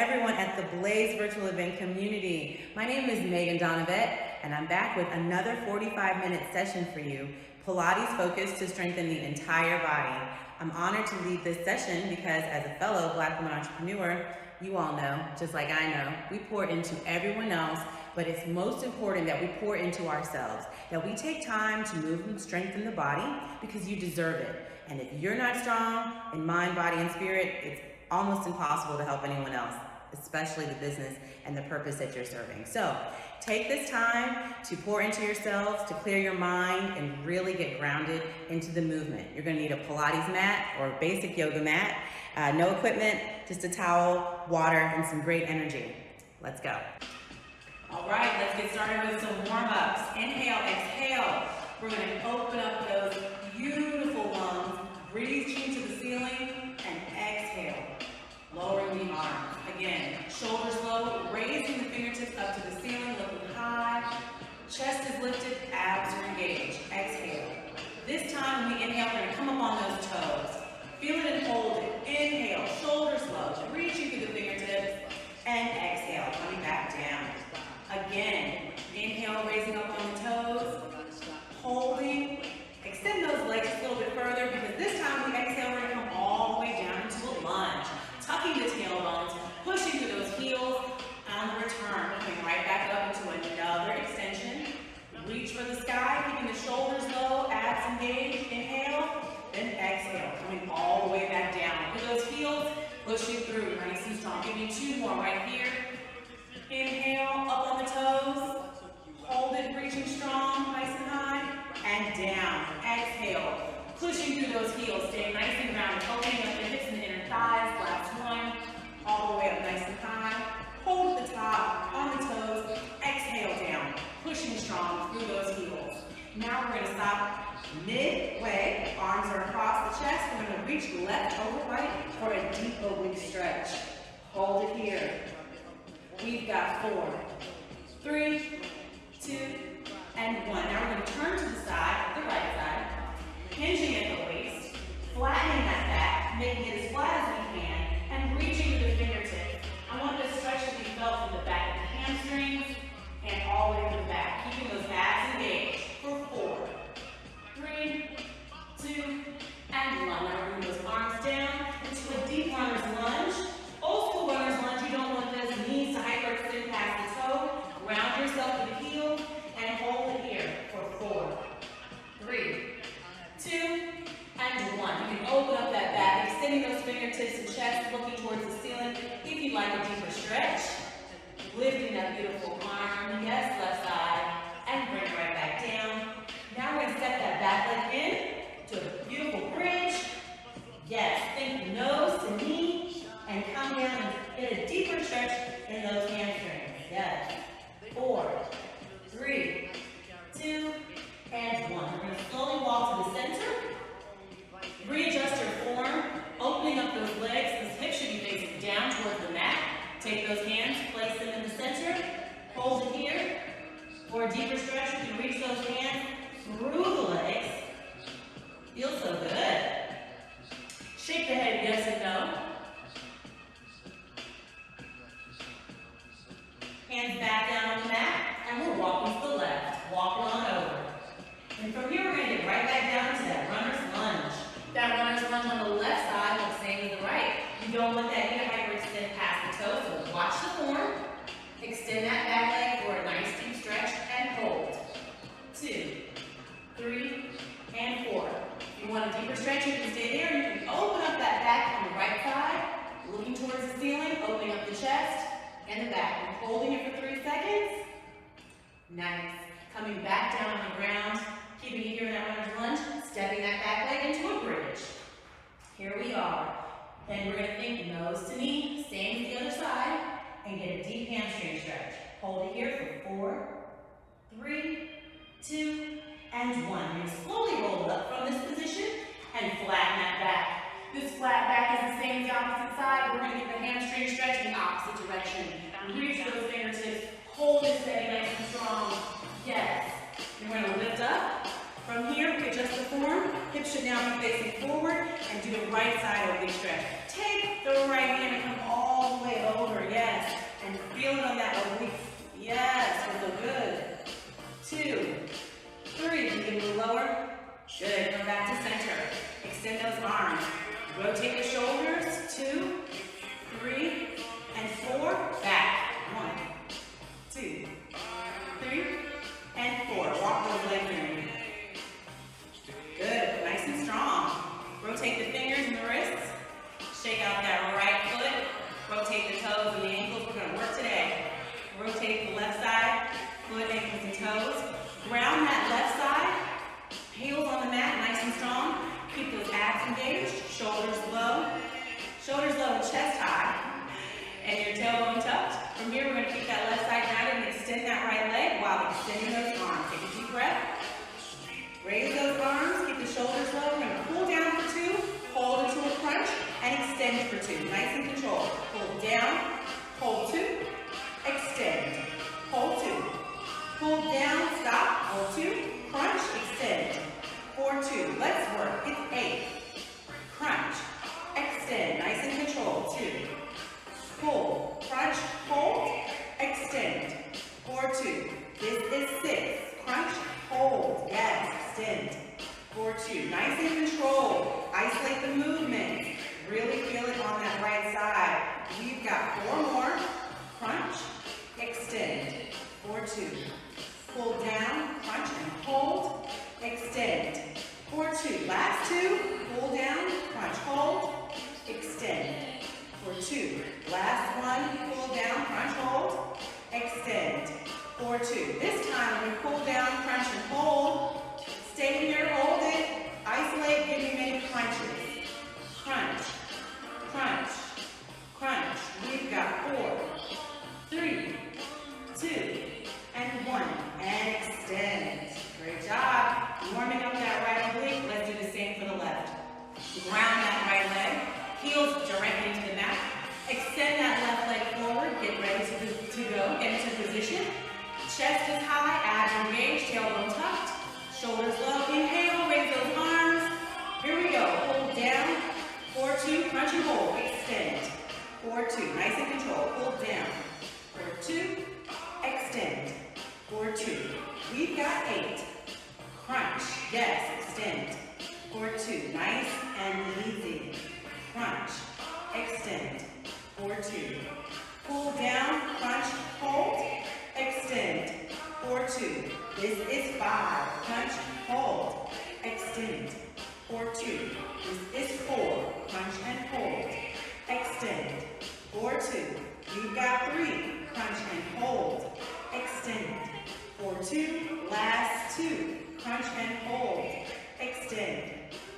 everyone at the Blaze virtual event community. My name is Meagan Dawnavette, and I'm back with another 45-minute session for you, Pilates focused to strengthen the entire body. I'm honored to lead this session because as a fellow Black woman entrepreneur, you all know, just like I know, we pour into everyone else, but it's most important that we pour into ourselves, that we take time to move and strengthen the body because you deserve it. And if you're not strong in mind, body, and spirit, it's almost impossible to help anyone else, especially the business and the purpose that you're serving. So take this time to pour into yourselves, to clear your mind, and really get grounded into the movement. You're gonna need a Pilates mat or a basic yoga mat, no equipment, just a towel, water, and some great energy. Let's go. All right, let's get started with some warm-ups. Inhale, exhale. We're gonna open up those beautiful lungs, reaching to the ceiling, and exhale. Lowering the arms. Again, shoulders low, raising the fingertips up to the ceiling, looking high. Chest is lifted, abs are engaged. Exhale. This time, when we inhale, we're gonna come up on those toes. Feel it and hold it. Inhale, shoulders low, reaching through the fingertips, and exhale, coming back down. Again, inhale, raising up on the toes, holding. Extend those legs a little bit further because this time we exhale, we're gonna come all the way down into a lunge. Tucking the tailbones, pushing through those heels, on the return, coming right back up into another extension. Reach for the sky, keeping the shoulders low, abs engaged. Inhale, then exhale, coming all the way back down. With those heels, pushing through, nice and strong. Give me two more right here. Inhale, up on the toes. Hold it, reaching strong, nice and high. And down. Exhale, pushing through those heels. Stay nice and grounded, opening up the hips and the inner thighs. Last one. All the way up nice and high. Hold the top on the toes. Exhale down, pushing strong through those heels. Now we're going to stop midway. Arms are across the chest. We're going to reach left over right for a deep oblique stretch. Hold it here. We've got 4, 3, 2, and 1. Now we're going to turn to the side, the right side, hinging at the waist, flattening that back, making it as flat as we can, and reaching to the fingertips. I want this stretch to be felt from the back of the hamstrings and all the way to the back, keeping those abs engaged for 4, 3, 2, and 1. Now we're going to those arms down into a deep runner's lunge. Old school runner's lunge, you don't want those knees to hyperextend past the toe. Ground yourself to the heel and hold it here for 4, 3, 2, and 1. You can open up that back, extending those fingertips and chest, looking towards the ceiling. If you'd like a deeper stretch, lifting that beautiful arm, yes, left side, and bring it right back down. Now we're going to step that back leg in to a beautiful bridge. Yes, think nose to knee, and come down and get a deeper stretch in those hamstrings. Yes. 4, 3, 2, and 1. We're going to slowly walk to the center. Readjust your form, opening up those legs. Those hips should be facing down towards the mat. Take those hands, place them in the center. Hold it here. For a deeper stretch, you can reach those hands through the legs. Feels so good. Shake the head yes and no. Hands back down on the mat, and we're walking to the left. Walk on over. And from here, we're going to get right back down to that runner's lunge. That runner's lunge on the left side looks the same as the right. You don't want that knee to hyperextend past the toe, so watch the form. Extend that back leg for a nice deep stretch and hold. 2, 3, and 4. If you want a deeper stretch, you can stay there. You can open up that back on the right side, looking towards the ceiling, opening up the chest and the back. And holding it for 3 seconds. Nice. Coming back down on the ground, keeping it here in that runner's lunge, stepping that back leg into a bridge. Here we are. Then we're going to think nose to knee, same as the other side, and get a deep hamstring stretch. Hold it here for 4, 3, 2, and 1. You're going to slowly roll it up from this position and flatten that back. This flat back is the same as the opposite side. We're going to get the hamstring stretch in the opposite direction. Reach those fingertips. Hold it steady, nice and strong. Yes. You're going to lift up. From here, we adjust the form. Hips should now be facing forward and do the right side oblique stretch. Take the right hand and come all all the way over, yes. And feel it on that oblique. Yes, so good. 2, 3, you can move lower. Good, come back to center. Extend those arms. Rotate the shoulders, 2, 3, and 4. Back, 1, 2, 3, and 4. Walk those legs in. Good, nice and strong. Rotate the fingers and the wrists. Shake out that right foot. Rotate the toes and the ankles. We're going to work today. Rotate the left side, foot, ankles, and toes. Ground that left side. Heels on the mat, nice and strong. Keep those abs engaged. Shoulders low and chest high. And your tailbone tucked. From here, we're going to keep that left side grounded and extend that right leg while extending those arms. Take a deep breath. Raise those arms, keep the shoulders low. We're going to pull down for 2, hold into a crunch, and extend for 2. Nice and controlled. Pull down, hold 2, extend, hold 2. Pull down, stop, hold 2, crunch, extend, for 2. Let's work. It's 8. Crunch, extend, nice and controlled. 2. Pull, crunch, hold, extend, for 2. This is 6. Crunch, hold, yes, extend, for 2. Nice and controlled. Isolate the movement. Really feel it on that right side. We've got 4 more. Crunch, extend, for 2. Pull down, crunch, and hold, extend, for 2. Last 2, pull down, crunch, hold, extend, for 2. Last one, pull down, crunch, hold, extend, for 2. This time, when you pull down, crunch, and hold, stay here, hold it, isolate, give me many crunches. Crunch, crunch, crunch. We've got 4, 3, 2, and 1. And extend. Great job. Warming up that right oblique. Let's do the same for the left. Ground that right leg. Heels directly into the mat. Extend that left leg forward. Get ready to go. Get into position. Chest is high. Abs engaged. Tailbone tucked. Shoulders low. Inhale. Raise those arms. Here we go. Hold down. For 2. Crunch and hold. Extend. For 2. Nice and controlled. Hold down. For 2. Extend. For 2. We've got 8. Crunch. Yes. Extend. For 2. Nice and easy. Crunch. Extend. For 2. Pull down. Crunch. Hold. Extend. For 2. This is 5. Crunch. Hold. Extend. For 2. This is 4. Crunch and hold. Extend. For 2. You've got 3. Crunch and hold. Extend. For 2. Last 2. Crunch and hold. Extend.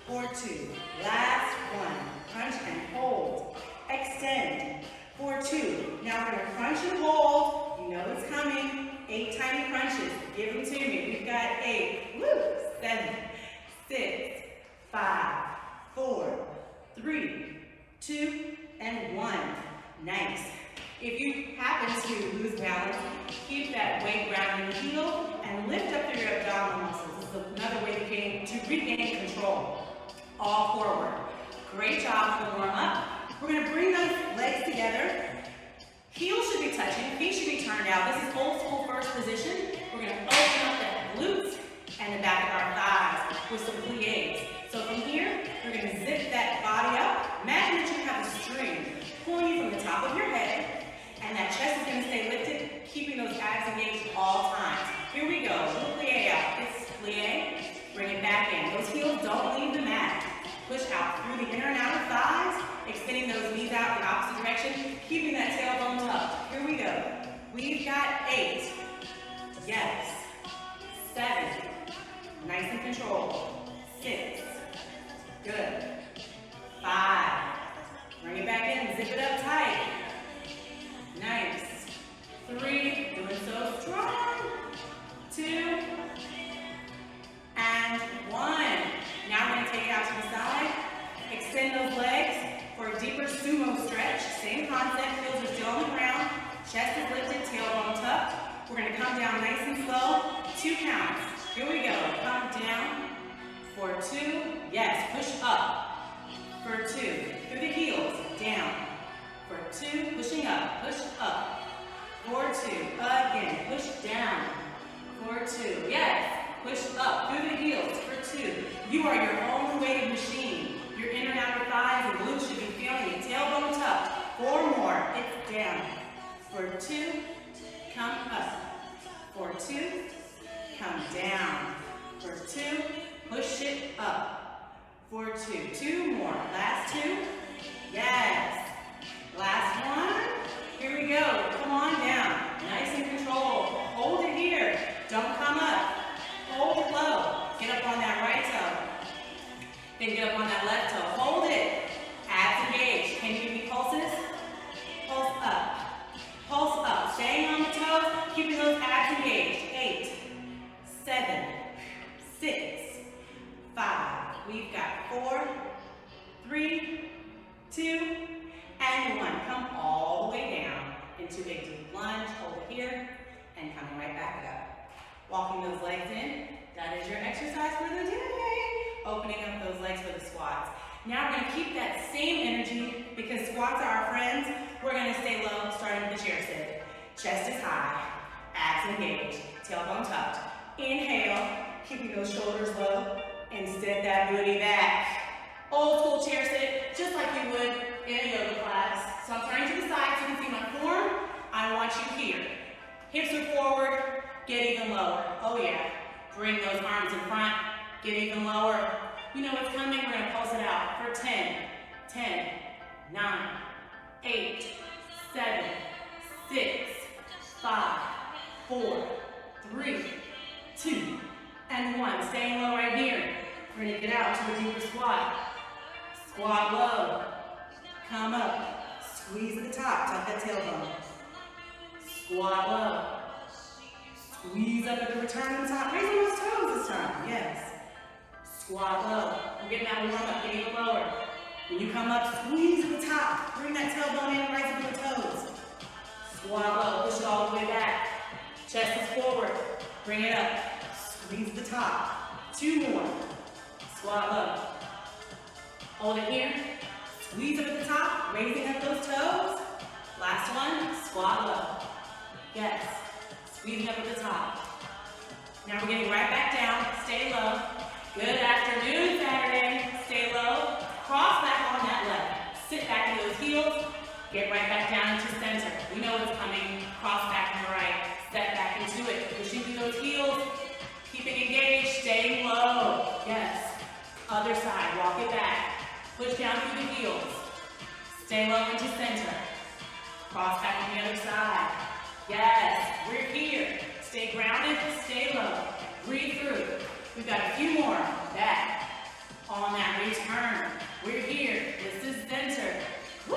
For 2. Last 1. Crunch and hold. Extend. For 2. Now we're going to crunch and hold. You know it's coming. 8 tiny crunches. Give them to me. We've got 8. Woo! 7, 6, 5, 4, 3, 2, and 1. Nice. If you happen to lose balance, keep that weight grounded in the heel and lift up through your abdominal muscles. This is another way to regain control. All forward. Great job for the warm up. We're going to bring those legs together. Heels should be touching, feet should be turned out. This is old school first position. We're going to open up that glutes and the back of our thighs with some plies. So from here, we're going to zip that body up. Imagine that you have a string pulling you from the top of your head, and that chest is going to stay lifted, keeping those abs engaged at all times. Here we go. Little plie out. It's plie. Bring it back in. Those heels don't leave the mat. Push out through the inner and outer thighs, extending those knees out in the opposite direction, keeping that tailbone tucked. Here we go. We've got 8. Yes. 7. Nice and controlled. 6. Good. 5. Bring it back in. Zip it up tight. Nice. 3. Doing so strong. 2. And 1. Now we're going to take it out to the side. Extend those legs for a deeper sumo stretch. Same concept. Heels are still on the ground. Chest is lifted. Tailbone tucked. We're going to come down nice and slow. 2 counts. Here we go. Come down for 2. Yes. Push up for 2. Through the heels. Down for 2, pushing up, push up. For 2, again, push down. For 2, yes, push up through the heels. For 2, you are your own weighted machine. Your inner and outer thighs and glutes should be feeling it. Tailbone tucked. 4 more, it's down. For 2, come up. For 2, come down. For 2, push it up. For 2, 2 more. Last 2, yes. Last one. Here we go. Come on down. Nice and controlled. Hold it here. Don't come up. Hold it low. Get up on that right toe. Then get up on that left toe. Hold it. Abs engaged. Can you give me pulses? Pulse up. Pulse up. Staying on the toes. Keeping those abs engaged. 8, 7, 6, 5. We've got 4, 3, 2, and 1. Come all the way down into a deep lunge. Hold it here and coming right back up. Walking those legs in. That is your exercise for the day. Opening up those legs for the squats. Now we're going to keep that same energy because squats are our friends. We're going to stay low, starting with the chair sit. Chest is high, abs engaged, tailbone tucked. Inhale, keeping those shoulders low, and sit that booty back. Old school chair sit, just like you would in a yoga class. So I'm turning to the side so you can see my form. I want you here. Hips are forward, get even lower. Oh yeah, bring those arms in front, get even lower. You know what's coming, we're gonna pulse it out for 10, 10, 9, 8, 7, 6, 5, 4, 3, 2, and 1. Staying low right here. We're gonna get out to a deeper squat. Squat low. Come up. Squeeze at the top. Tuck that tailbone. Squat low. Squeeze up at the return on the top. Raising those toes this time. Yes. Squat low. We're getting that warm up. Get even lower. When you come up, squeeze at the top. Bring that tailbone in. Rise up the toes. Squat low. Push it all the way back. Chest is forward. Bring it up. Squeeze at the top. 2 more. Squat low. Hold it here. Squeeze up at the top. Raising up those toes. Last one. Squat low. Yes. Squeezing up at the top. Now we're getting right back down. Stay low. Good afternoon, Saturday. Stay low. Cross back on that leg. Sit back in those heels. Get right back down into center. We know what's coming. Cross back on the right. Step back into it. Pushing through those heels. Keeping engaged. Staying low. Yes. Other side. Walk it back. Push down through the heels. Stay low into center. Cross back on the other side. Yes. We're here. Stay grounded. Stay low. Breathe through. We've got a few more. Back. On that return. We're here. This is center. Woo!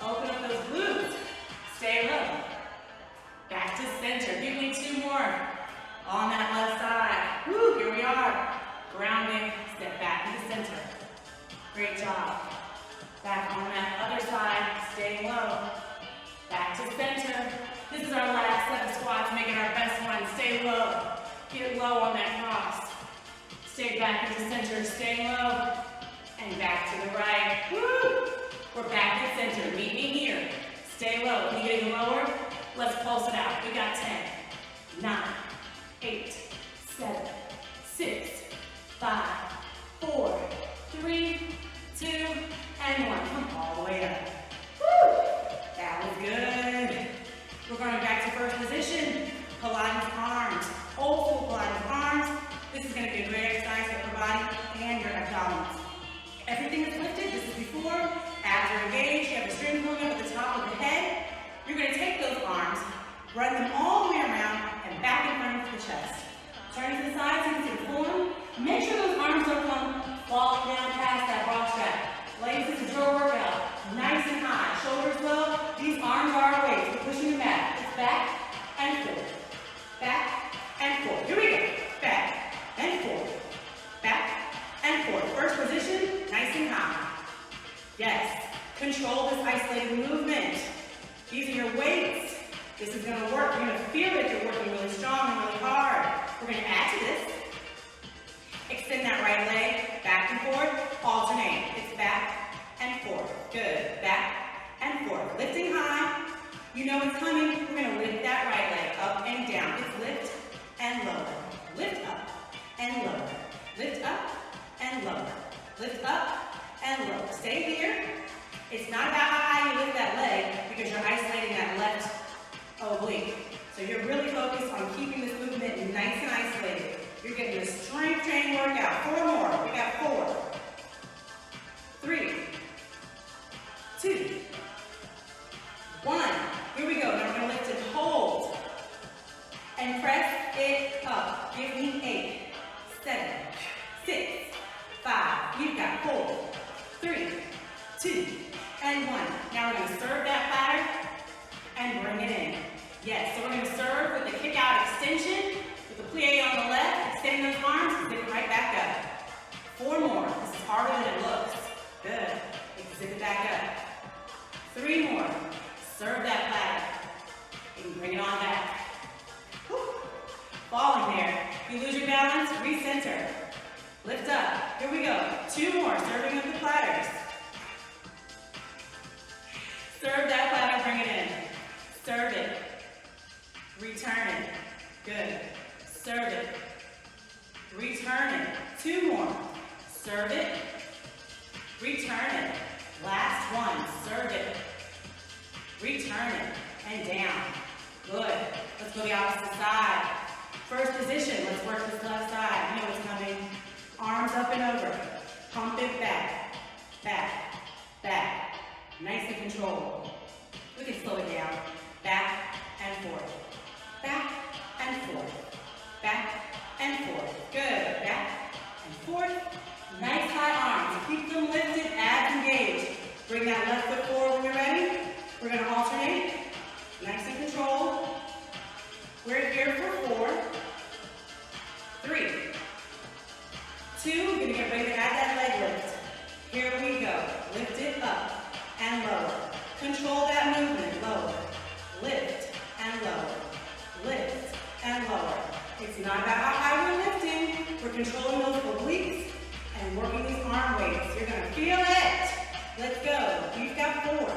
Open up those glutes. Stay low. Back to center. Give me 2 more. On that left side. Woo! Here we are. Grounding. Step back to the center. Great job. Back on that other side. Staying low. Back to center. This is our last set of squats. Make it our best one. Stay low. Get low on that cross. Stay back into center. Stay low. And back to the right. Woo! We're back in center. Meet me here. Stay low. Can you get even lower? Let's pulse it out. We got 10, 9, 8, 7, 6, 5, 4, 3, 2, and 1. Come all the way up. Woo! That was good. We're going back to first position. Pilates arms. Old school Pilates arms. This is going to be a great exercise for your body and your abdominals. Everything is lifted. This is before. Abs are engaged. You have a string pulling up at the top of the head. You're going to take those arms, run them all the way around and back in front of the chest. Turn to the side so you can see the form. Make sure those arms don't come falling down past that bra strap. Ladies, this is your workout. Nice and high. Shoulders low. These arms are our weights. We're pushing them back. It's back and forth. Back and forth. Here we go. Back and forth. Back and forth. First position, nice and high. Yes. Control this isolated movement. These are your weights. This is going to work. You're going to feel it if you're working really strong and really hard. We're going to add to this. Extend that right leg back and forth. Alternate. It's back and forth. Good. Back and forth. and lower. Lift up and lower. Stay here. It's not about how high you lift that leg because you're isolating that left oblique. So you're really focused on keeping this movement nice and isolated. You're getting a strength training workout. 4 more. We got 4, 3, 2, 1. Here we go. Now we're going to lift and hold. And press it up. Give me 8, 7, 6, 5. You've got 4, 3, 2, and 1. Now we're going to serve that platter and bring it in. Yes, so we're going to serve with the kick out extension, with the plie on the left, extending those arms, and zip it right back up. 4 more. This is harder than it looks. Good. Zip it back up. 3 more. Serve that platter. And bring it on back. Woo. Falling there. If you lose your balance, recenter. Lift up. Here we go. 2 more. Serving of the platters. Serve that platter, bring it in. Serve it. Return it. Good. Serve it. Return it. 2 more. Serve it. Return it. Last one. Serve it. Return it. And down. Good. Let's go the opposite side. First position. Let's work this left side. You know what's coming. Arms up and over. Pump it back. Back. Back. Nice and controlled. We can slow it down. Back and forth. Back and forth. Back and forth. Good. Back and forth. Nice high arms. Keep them lifted. Abs engaged. Bring that left foot forward when you're ready. We're going to alternate. Nice and controlled. We're here for 4, 3, 2. We're going to get ready to add that leg lift. Here we go. Lift it up and lower. Control that movement. Lower. Lift and lower. Lift and lower. It's not about how high we're lifting. We're controlling those obliques and working these arm weights. You're going to feel it. Let's go. We've got 4,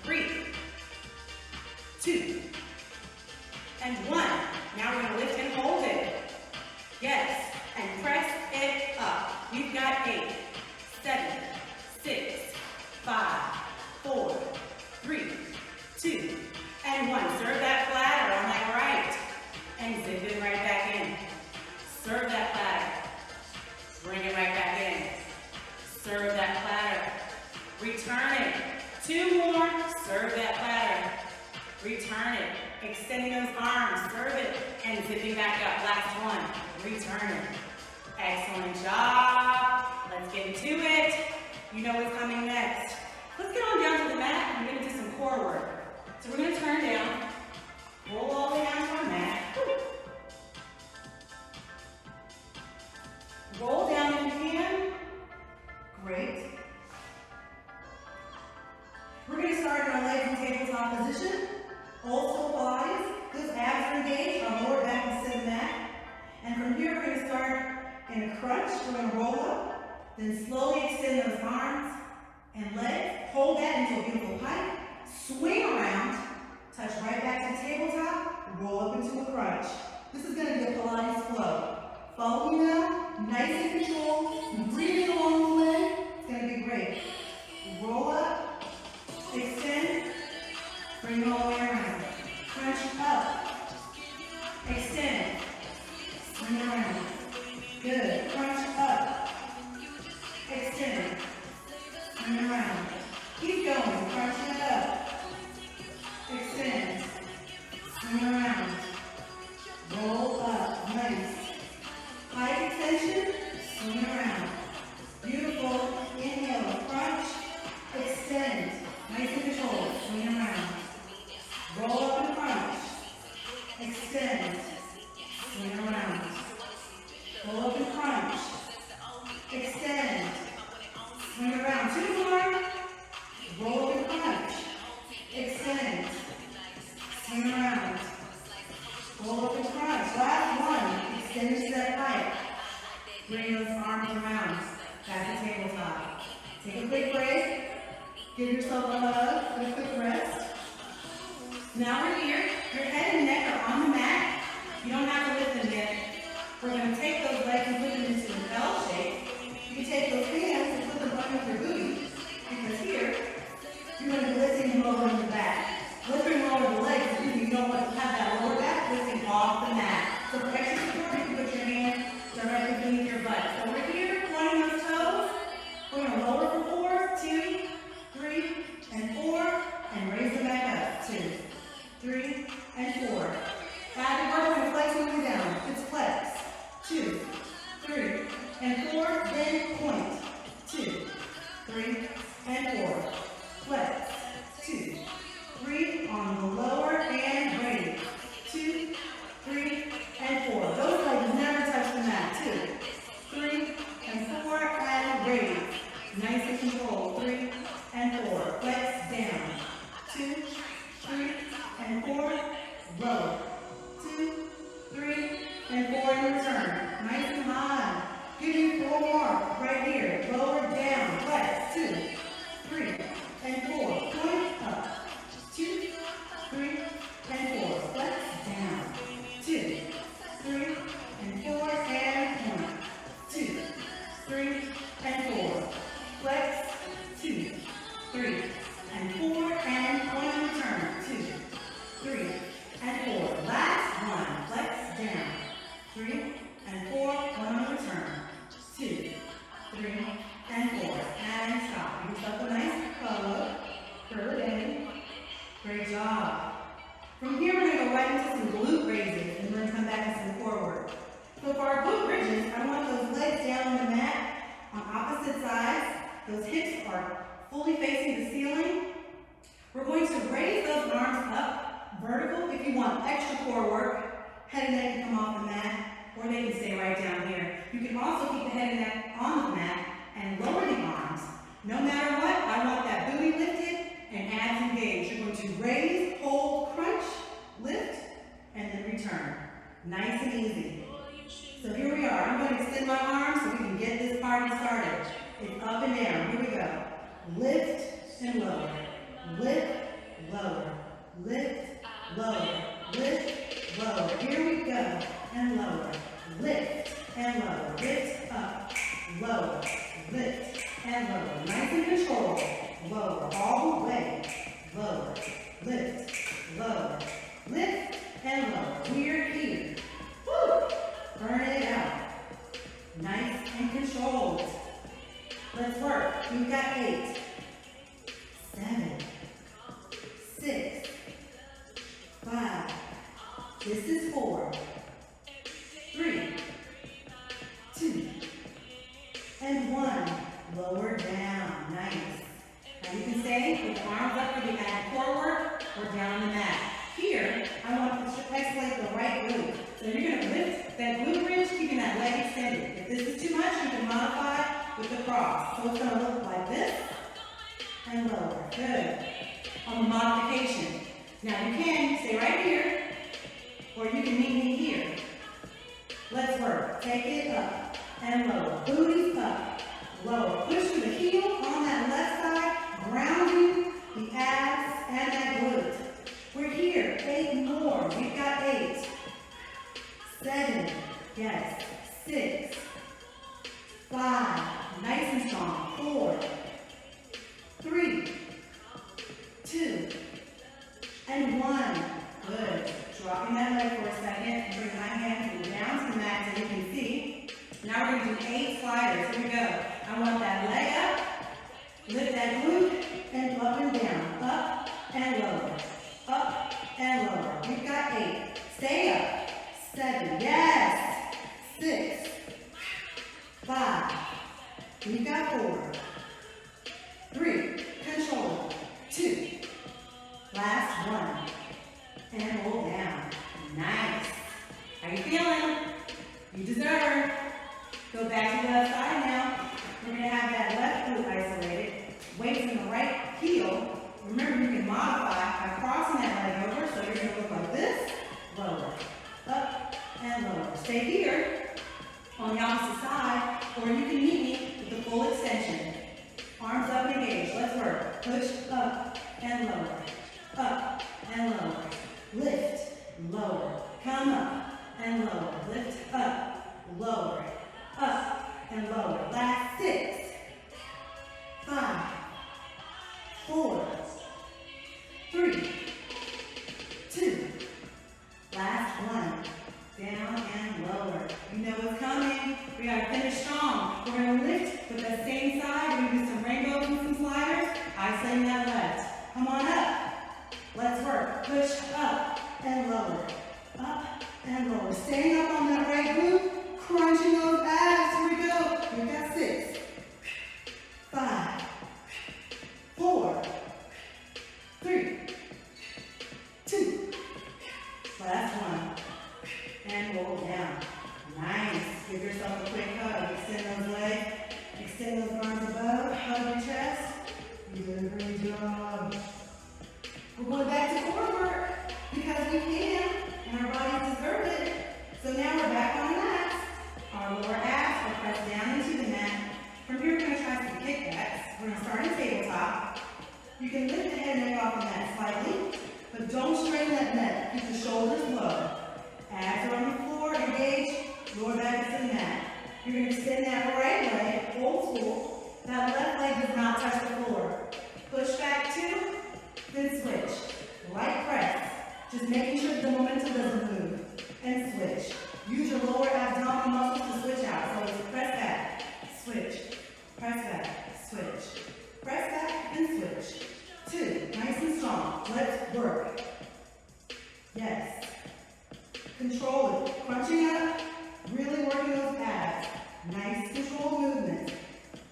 3, 2, and 1. Now we're going to lift and hold it. Yes. And press it up. We've got 8, 7, 6, 5, 4, 3, 2, and 1. Serve that platter on that right. And zip it right back in. Serve that platter. Bring it right back in. Serve that platter. Return it. 2 more. Serve that platter. Return it. Extending those arms. Serve it. And zipping back up. Last one. Return it. Excellent job. Let's get into it. You know what's coming next. Let's get on down to the mat and we're going to do some core work. So we're going to turn down, roll all the way down to our mat. Roll down if you can. Great. We're going to start in our legs in tabletop position. Old school Pilates. Those abs are engaged. Our lower back is to the mat. And from here we're going to start in a crunch. We're going to roll up, then slowly extend those arms and legs. Hold that into a beautiful pike. Swing around, touch right back to tabletop, roll up into a crunch. This is going to be a Pilates flow. Follow me now, nice and controlled, breathing along the leg. It's going to be great. Roll up, extend, bring it all the way around. Crunch up, extend, swing around. Good. Crunch up, extend, swing around. Keep going. Crunch it up. Extend. Swing around. Roll up. Nice. Pike extension. Swing around. Beautiful. Inhale. Crunch. Extend. Nice and controlled. Swing around. Roll up and crunch. Extend. Swing around. Roll up and crunch. Extend. Swing around. 2 more. Roll up and crunch. Extend. Swing around. Roll up and crunch. Last one. Extend into that pike. Bring those arms around. Back to tabletop. Take a quick break. Give yourself a hug and a quick rest. Now we're here. Your head and neck are on the mat. You don't have to lift them yet. We're going to take those legs and put them into an L shape. and 4, then point. 2, 3, and 4. Flex. 2, 3 on the lower and raise. 2, 3, and 4. Those legs never touch the mat. 2, 3, and 4, and raise. Nice and controlled. 3 and 4. Flex down. 2, 3, and 4. Lower. 2, 3, and 4 in return. Nice and high. Give you 4 more right here. Lower down. Flex. 2, 3, and 4. Point up. 2, 3, and 4. Flex down. 2, 3, and 4, and point. 2, 3, and 4. Flex. 2, 3, and 4, and point and return. 2, 3, and 4. Last one. Flex down. 3, and 4. Point and return. 2, 3, and 4. And stop. Give yourself a nice curl. Curl in. Great job. From here, we're going to go right into some glute raises, and we're going to come back to some core work. So for our glute bridges, I want those legs down on the mat on opposite sides. Those hips are fully facing the ceiling. We're going to raise those arms up vertical. If you want extra core work, head and neck can come off the mat, or they can stay right down here. You can also keep the head and neck on the mat and lower the arms. No matter what, I want that booty lifted and abs engaged. You're going to raise, hold, crunch, lift, and then return. Nice and easy. So here we are. I'm going to extend my arms so we can get this party started. It's up and down. Here we go. Lift and lower. Lift, lower. Lift, lower. Lift, lower. Here we go. And lower. Lift and lower. Lift up. Lower. Lift and lower. Nice and controlled. Lower. All the way. Lower. Lift. Lower. Lift and lower. We're here. Woo! Burn it out. Nice and controlled. Let's work. We've got 8, 7, 6, 5. This is 4, 3, 2, and 1. Lower down. Nice. Now you can stay with the arms up for the ab core work or down on the mat. Here, I want to isolate the right glute. So you're going to lift that glute bridge, keeping that leg extended. If this is too much, you can modify with the cross. So it's going to look like this and lower. Good. On the modification. Now you can stay right here, or you can meet me here. Let's work. Take it up and lower. Booties up. Lower. Push to the heel on that left side, grounding the abs and that glute. We're here. 8 more. We've got 8, 7, yes, 6, 5, nice and strong, 4, 3, 2, and 1. Good. Dropping that leg for a second. Bring my hands down to the mat so you can see. Now we're going to do 8 sliders. Here we go. I want that leg up, lift that glute, and up and down, up and lower, up and lower. We've got 8. Stay up. 7, yes. 6, 5. We've got 4, 3, control, 2. Last one, and hold down. Nice. How you feeling? You deserve. Go back to the left side now. We're going to have that left glute isolated. Weights in the right heel. Remember, you can modify by crossing that leg over, so you're going to look like this. Lower, up, and lower. Stay here on the opposite side, or you can meet me with the full extension. Arms up and engaged. Let's work. Push up and lower. Up and lower. Lift, lower. Come up and lower. Lift up, lower. Up and lower. Last 6, 5, 4, 3, 2. Last one. Down and lower. You know what's coming. We gotta finish strong. We're gonna lift with that same side. We're gonna do some rainbows and some sliders. Isolating that left. Come on up. Let's work. Push up and lower. Up and lower. Staying up on that right glute. Crunching those abs. Here we go. You did a great job. We're going back to core work because we can, and our bodies deserve it. So now we're back on the mats. Our lower abs are pressed down into the mat. From here, we're going to try some kickbacks. We're going to start in tabletop. You can lift the head and neck off the mat slightly, but don't strain that neck. Keep the shoulders low. Abs are on the floor, engage, lower back to the mat. You're going to extend that right leg, old school. That left leg does not touch the floor. Push back two, then switch. Light press. Just making sure the momentum doesn't move. And switch. Use your lower abdominal muscles to switch out. So it's press back, switch, press back, switch. Press back and switch. Two, nice and strong. Let's work. Yes. Control it. Crunching up, really working those abs. Nice controlled movement.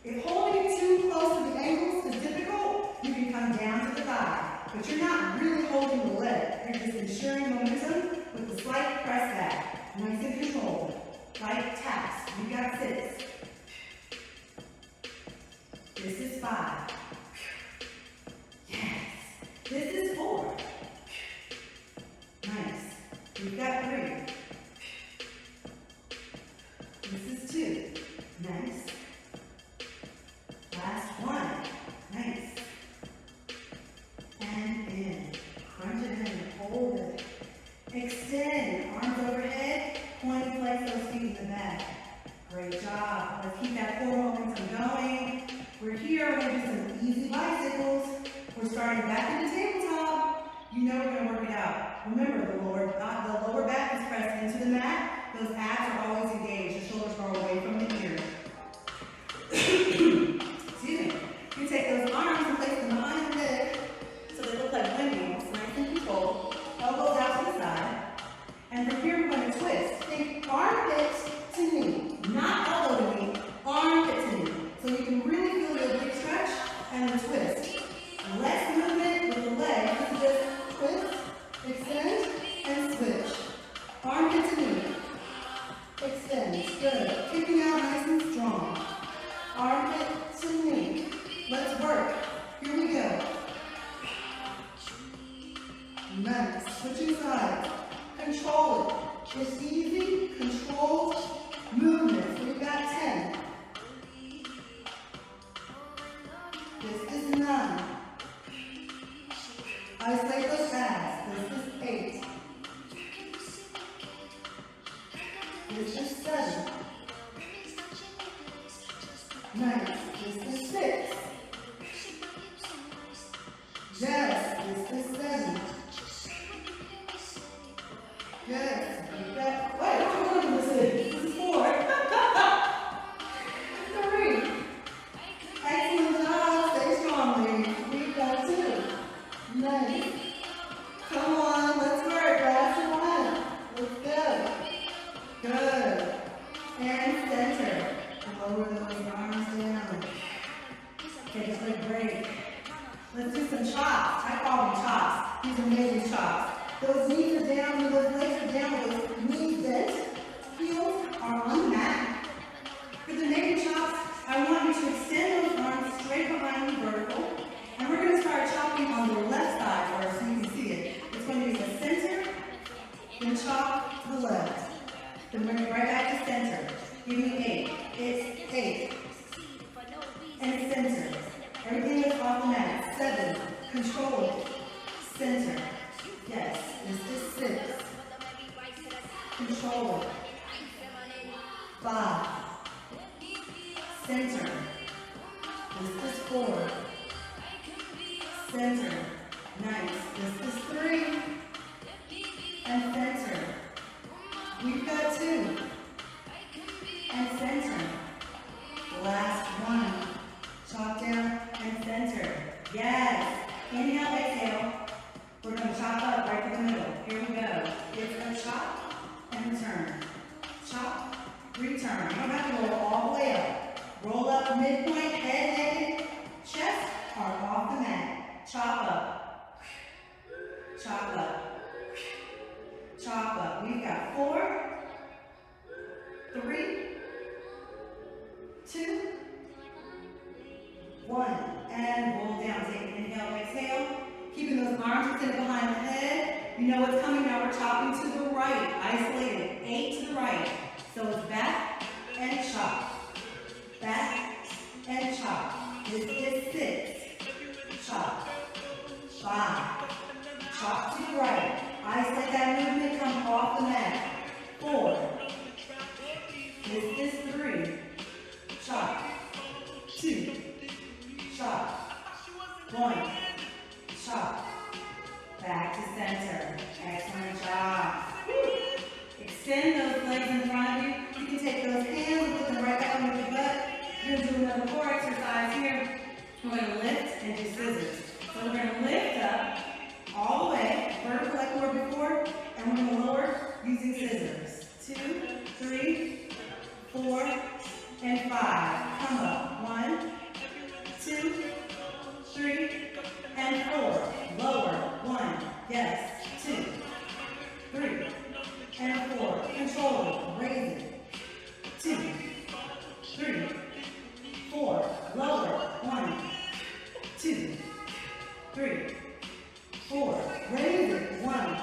If holding it too close to the ankles is difficult, you can come down to the thigh. But you're not really holding the leg. You're just ensuring momentum with the slight press back. Nice and controlled. Light taps. You got 6. This is 5. Yes. This is 4. Nice. We've got 3. This is 2. Nice. Last 1. Nice. And in. Crunch it in. Hold it. Extend. Arms overhead. Point and flex those feet in the back. Great job. Let's keep that core momentum going. We're here. We're going to do some easy bicycles. We're starting back in the tabletop. You know we're going to work it out. Remember, the lower back is pressed into the mat. Those abs are always engaged. The shoulders are away from the ear. Excuse me. You take those arms and place them behind the leg so they look like windmills. Nice and controlled. Elbows out to the side. And from here, we're going to twist. Think armpit to knee. Not elbow to knee. Armpit to knee. So you can really feel the big stretch and the twist. Less movement with the leg. This is just twist, extend, and switch. Armpit to knee. Extend. Good. Kicking out nice and strong. Armpit to knee. Let's work. Here we go. Nice. Switching sides. Control it. It's easy, controlled movements. We've got 10. This is 9. Isolate those abs. This is 8. This is 7. Nice. This is 6. Yes. This is 7. Good. You've got, wait, which one is this? This is 4. 3. Excellent job. Stay strong, ladies. We've got 2. Nice. Come on, let's work. Last 1. Let's go. Good. And center. Lower those arms down. Take a quick break. Let's do some chops. I call them chops. These are amazing chops. Those knees are down, those legs are down, those knees bent. Heels are on the mat. For the naked chops, I want you to extend those arms straight behind you, vertical. And we're going to start chopping on the left side first so you can see it. It's going to be the center, then chop to the left. Then bring it right back to center. Give me 8. It's 8. And center. Everything is off the mat. 7. Control it. Center. Yes. This is 6. Control it. 5. Center. This is 4. Center. Nice. This is 3. And center. We've got 2. And center. Last 1. Chop down and center. Yes. Inhale, exhale. We're going to chop up right to the middle. Here we go. It's a chop and return. Chop, return. You don't have to roll all the way up. Roll up midpoint, head naked, chest are off the mat. Chop up. Chop up. Chop up. We've got 4, 3, 2, 1. and roll down. Take an inhale, exhale. Keeping those arms extended behind the head. You know what's coming now. We're chopping to the right. Isolated. 8 to the right. So it's back and chop. Back and chop. This is 6. Chop. 5. Chop to the right. Isolate that movement. Come off the mat. 4. This is 3. Chop. 2. Chop. 1. Chop. Back to center. Excellent job. Extend those legs in front of you. You can take those hands and put them right back under your butt. You're going to do another core exercise here. We're going to lift and do scissors. So we're going to lift up all the way, vertical like we were before, and we're going to lower using scissors. 2, 3, 4, and 5. Come up. 1, 2, 3, and 4. Lower. 1. Yes. 2, 3, and 4. Control it. Raise it. 2, 3, 4. Lower. 1, 2, 3, 4. Raise it. 1,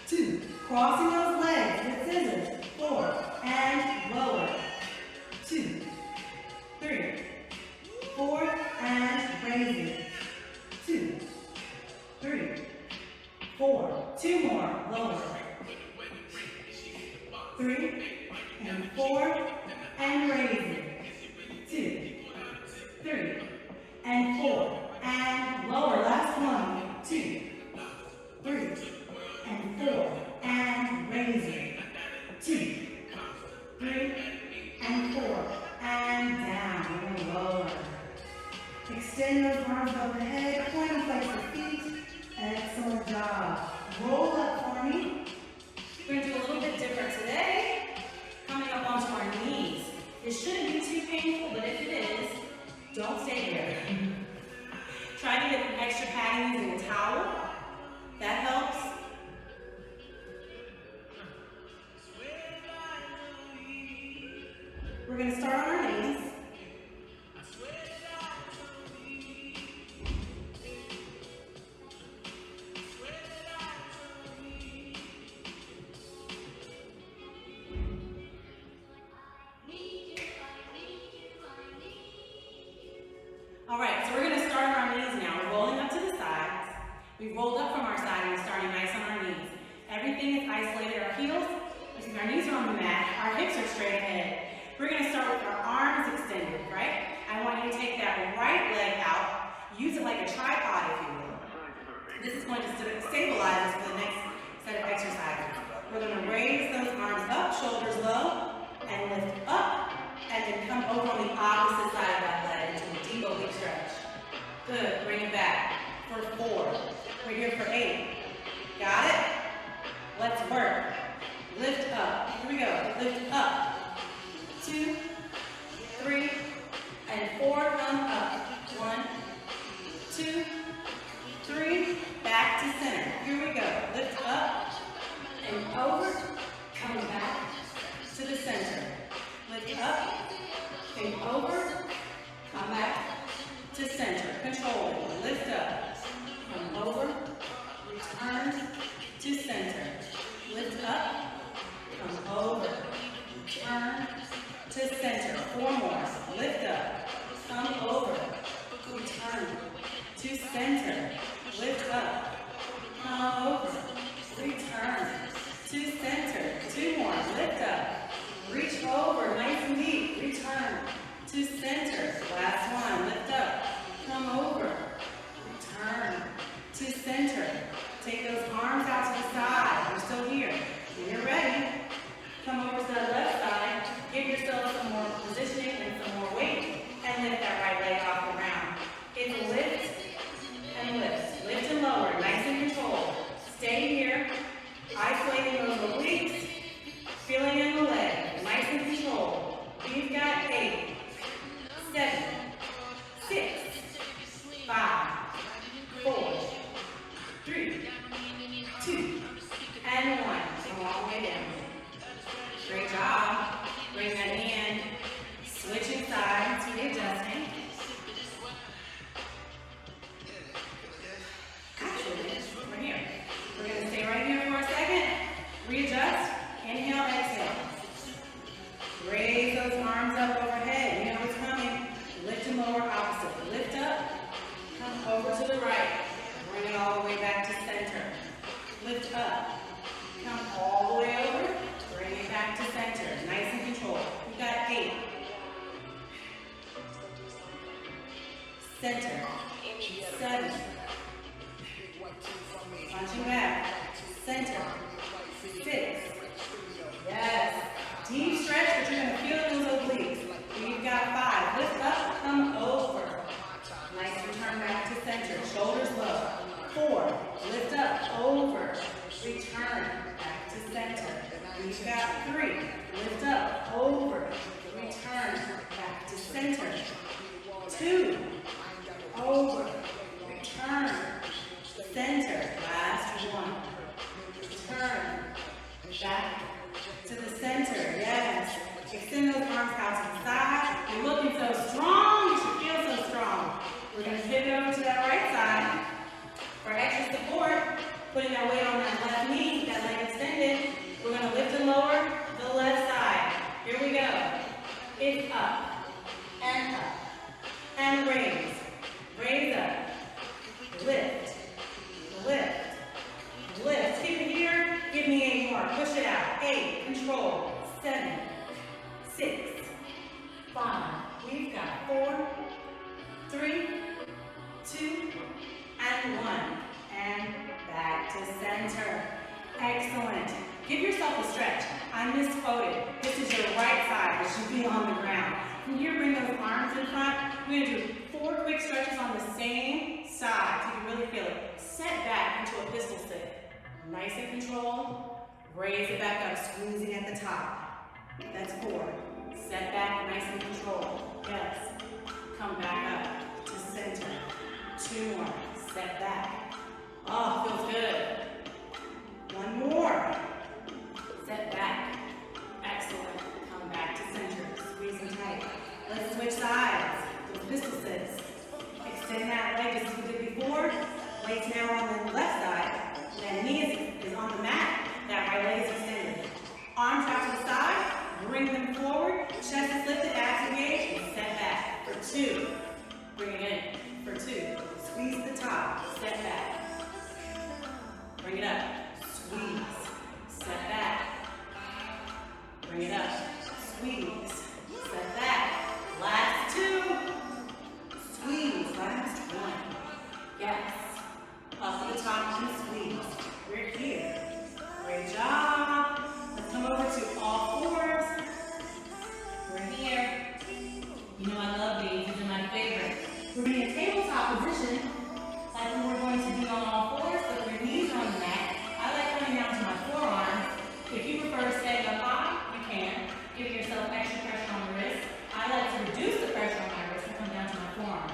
2. Crossing those legs with scissors. 4. And lower. 2, 3, 4. And raise it. 2, 3, 4. 2 more. Lower. 3 and 4. And raise it. 2, 3, and 4. And lower. Last one. 2, 3, and 4. And raise it. 2, 3, and 4. And down. And lower. Extend those arms overhead. Point and place your feet. Excellent job. Roll up for me. We're going to do a little bit different today. Coming up onto our knees. It shouldn't be too painful, but if it is, don't stay there. Try to get some extra padding using a towel. That helps. We're going to start on our knees. All right, so we're going to start on our knees now. We're rolling up to the sides. We've rolled up from our side and we're starting nice on our knees. Everything is isolated. Our heels, our knees are on the mat. Our hips are straight ahead. We're going to start with our arms extended, right? I want you to take that right leg out. Use it like a tripod, if you will. This is going to stabilize us for the next set of exercises. We're going to raise those arms up, shoulders low, and lift up, and then come over on the opposite side of that leg into a deep oblique stretch. Good. Bring it back for 4. We're here for 8. Got it? Let's work. Lift up. Here we go. Lift up. 2, 3, and 4. Come up. 1, 2, 3. Back to center. Here we go. Lift up and over. Coming back to the center. Lift up and over. Come back to center. Control it. Lift up. Come over. Return to center. Lift up. Come over. Return to center. 4 more. Lift up. Come over. Return to center. Lift up. Come over. Return to center. 2 more. Lift up. Reach over. Nice and deep. Return to center. Last one. Lift up. Come over. Return to center. Take those arms out to the side. You're still here. When you're ready, come over to the left side. Give yourself some more positioning and some more weight. And lift that right leg off the ground. It's lift and lift. Lift and lower. Nice and controlled. Stay here. Isolating those obliques. Feeling in the leg. Nice and controlled. We've got 8, center, 7, punching back, center, 6, yes, deep stretch, but you're going to feel it in those obliques. We've got 5, lift up, come over, nice return back to center, shoulders low, 4, lift up, over, return back to center, we've got 3, lift up, over, return back to center, 2, over, return, center, last 1, turn, back to the center, yes, extend those arms out to the side, you're looking so strong, you should feel so strong. We're going to pivot over to that right side, for extra support, putting our weight on that left knee, that leg extended, we're going to lift and lower the left side, here we go, it's up, and raise up, lift, lift, lift, keep it here, give me 8 more, push it out, 8, control, 7, 6, 5, we've got 4, 3, 2, and 1, and back to center, excellent, give yourself a stretch, I misquoted, this is your right side, it should be on the ground, from here bring those arms in front, we're going to do 4 quick stretches on the same side so you can really feel it. Set back into a pistol sit. Nice and controlled. Raise it back up, squeezing at the top. That's 4. Set back, nice and controlled. Yes. Come back up to center. 2 more. Set back. Oh, feels good. 1 more. Set back. Excellent. Come back to center. Squeezing tight. Let's switch sides. Pistol sits. Extend that leg just as we did before. Weight's now on the left side. That knee is on the mat. That right leg is extended. Arms out to the side. Bring them forward. Chest is lifted. Abs engaged. And set back for 2. Bring it in for 2. Squeeze the top. Set back. Bring it up. Squeeze. Set back. Bring it up. Squeeze. Set back. Last 2. Squeeze, last 1. Yes. Up to the top and squeeze. We're here. Great job. Let's come over to all 4s. We're here. You know I love these. These are my favorite. We're in a tabletop position, like when we're going to be on all 4s, but your knees are on the mat. I like coming down to my forearms. If you prefer staying up high, you can. Give yourself extra pressure on the wrist. I like to reduce the pressure on my wrist and come down to my forearm.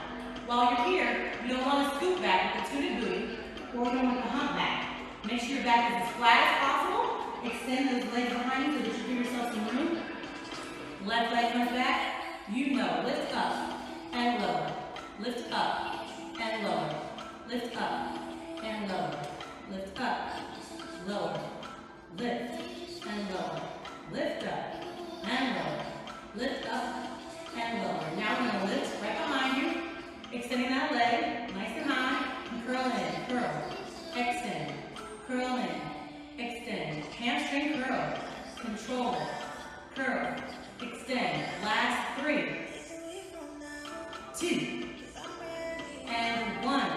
While you're here, you don't want to scoop back with the tooted booty, or you don't want to hump back. Make sure your back is as flat as possible. Extend those legs behind you so that you give yourself some room. Left leg comes back. You know, lift up and lower. Lift up and lower. Lift up and lower. Lift up, lower. Lift and lower. Lift up and lower. Lift up and lower. Now we're going to lift right behind you, extending that leg nice and high, and curl in, curl, extend, curl in, extend, hamstring curl, control, curl, extend, last 3, 2, and 1,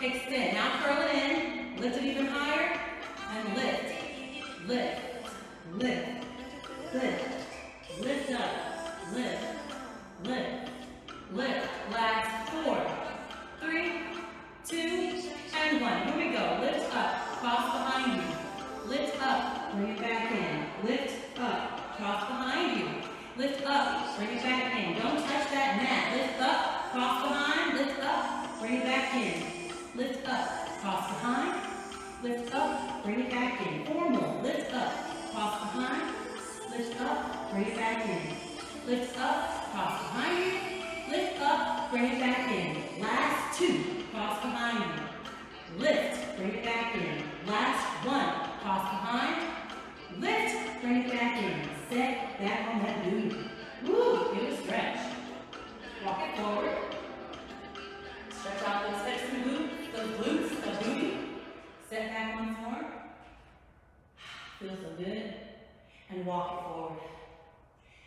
extend, now curl it in, lift it even higher, and lift, lift, lift, lift, lift up, lift, lift, lift, last 4, 3, 2, and 1. Here we go. Lift up, cross behind you. Lift up, bring it back in. Lift up, cross behind you. Lift up, bring it back in. Don't touch that mat. Lift up, cross behind, lift up, bring it back in. Lift up, cross behind, lift up, bring it back in. 4 more. Lift up, cross behind, lift up, bring it back in. Lift up, cross behind you. Lift up, bring it back in. Last 2, cross behind you. Lift, bring it back in. Last 1, cross behind. Lift, bring it back in. Set back on that booty. Woo, give it a stretch. Walk it forward. Stretch out those hips and those glutes, the booty. Set back once more. Feels so good. And walk it forward.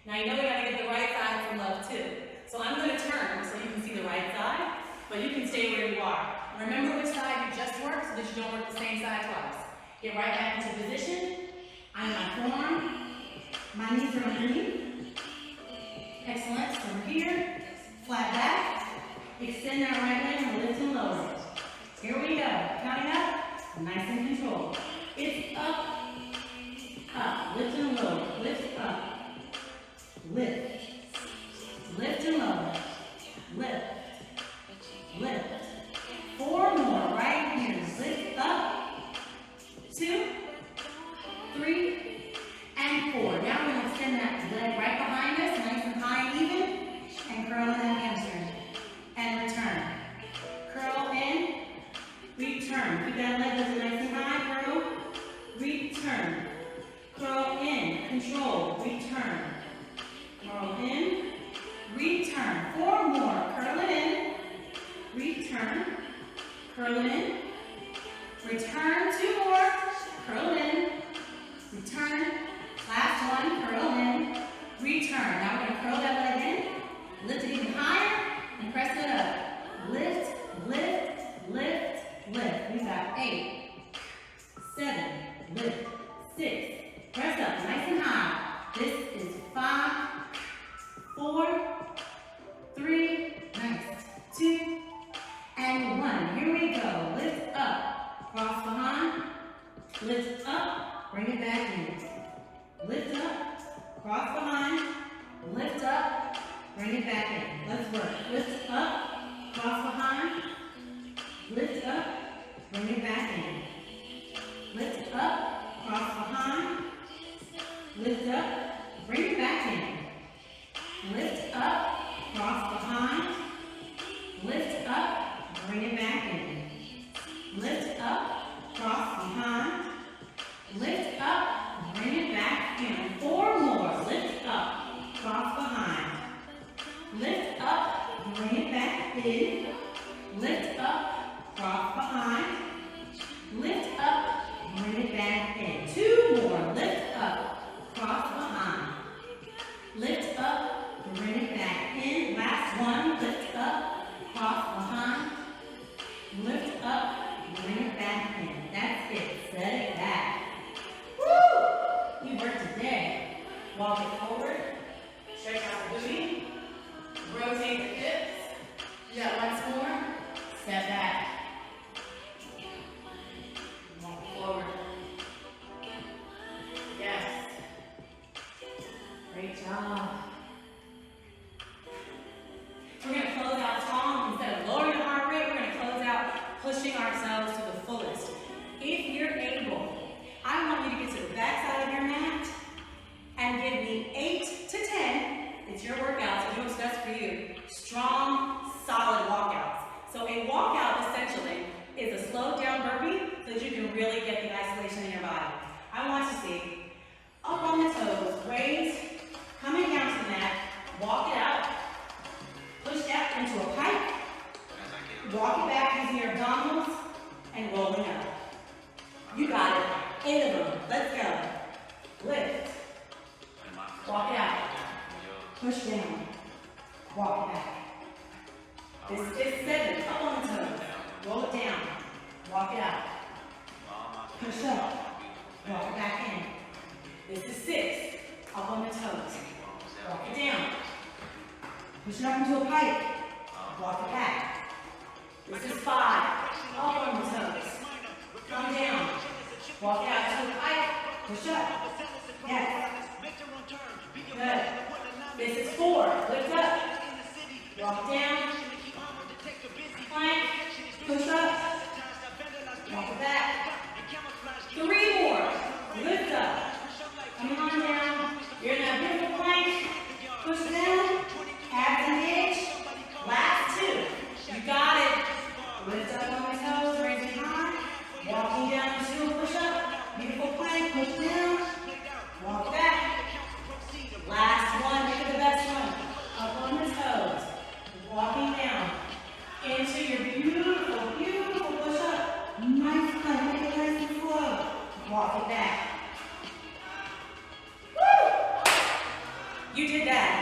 Now you know we gotta get the right side some love too. So I'm gonna turn so you can see the right side. but you can stay where you are. Remember which side you just worked so that you don't work the same side twice. Get right back into position. I'm in my forearm. My knees are underneath. Excellent. So we're here. Flat back. Extend that right leg and lift and lower. Here we go. Counting up. Nice and controlled. It's up. Up. Lift and lower. Lift up. Lift. Lift and lower. Lift. Lift. 4 more right here. Lift up. 2, 3, and 4. Now we're going to extend that leg right behind us, nice and high and even, and curl in that hamstring. And return. Curl in, return. Keep that leg lifted nice and high. Curl, return. Curl in, control, return. Curl in, return. 4 more. Curl it in, return. Curl it in, return. 2 more. Curl it in, return. Last one, curl in, return. Now we're going to curl that leg in, lift it even higher, and press it up. Lift, lift, lift, lift. We've got 8, 7, lift, 6. Press up, nice and high. This is 5, 4, 3, nice, 2, and 1. Here we go. Lift up, cross behind, lift up, bring it back in. Lift up, cross behind, lift up, bring it back in. Let's work. Lift up, cross behind, lift up, bring it back in. Lift up, cross behind, lift up, bring it back in. Lift up, cross behind, lift up, bring it back in. Lift up, cross behind, lift up, bring it back in. 4 more. Lift up, cross behind. Lift up, bring it back in. Lift up, cross behind. Lift up, bring it back in. 2 more. Lift up, cross behind. Lift up, bring it back in. Last one. Lift up, cross behind. Lift up, bring it back in. That's it. Set it back. Woo! You worked today. Walk it forward. Stretch out the booty. Rotate the hips. Do that once more. Step back. Walk forward. Yes. Great job. We're going to close out strong. Instead of lowering the heart rate, we're going to close out pushing ourselves to the fullest. If you're able, I want you to get to the back side of your mat and give me 8 to 10. It's your workout, so do what's best for you. Strong, solid walkouts. So a walkout essentially is a slowed down burpee so that you can really get the isolation in your body. I want to see up on the toes, raise, coming down to the mat, walk it out, push that into a pike, walk it back using your abdominals, and rolling up. You got it. 8 of them. Let's go. Lift. Walk it out. Push down. Walk it back. This is 7. Up on the toes. Roll it down. Walk it out. Push up. Walk it back in. This is 6. Up on the toes. Walk it down. Push it up into a pike. Walk it back. This is 5. Up on the toes. Come down. Walk it out to a pike. Push up. Yes. Good. This is 4. Lift up. Walk down. Plank. Push up. Walk it back. 3 more. Lift up. Come on down. You're in that beautiful plank. Push down. Abs engage. Last 2. You got it. Lift up on the toes. Raise it high. Walking down to a push up. Beautiful plank. Push down. Walk back. Last one. Make it the best one. Up on the toes. Walking down. Into your beautiful, beautiful push up. Nice plank. Make it nice and slow. Walk it back. Woo! You did that.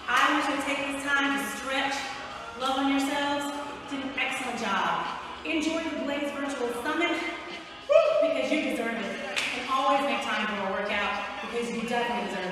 I want you to take this time to stretch, love on yourselves, did an excellent job. Enjoy the Blaze Virtual Summit because you deserve it. And always make time for a workout because you definitely deserve it.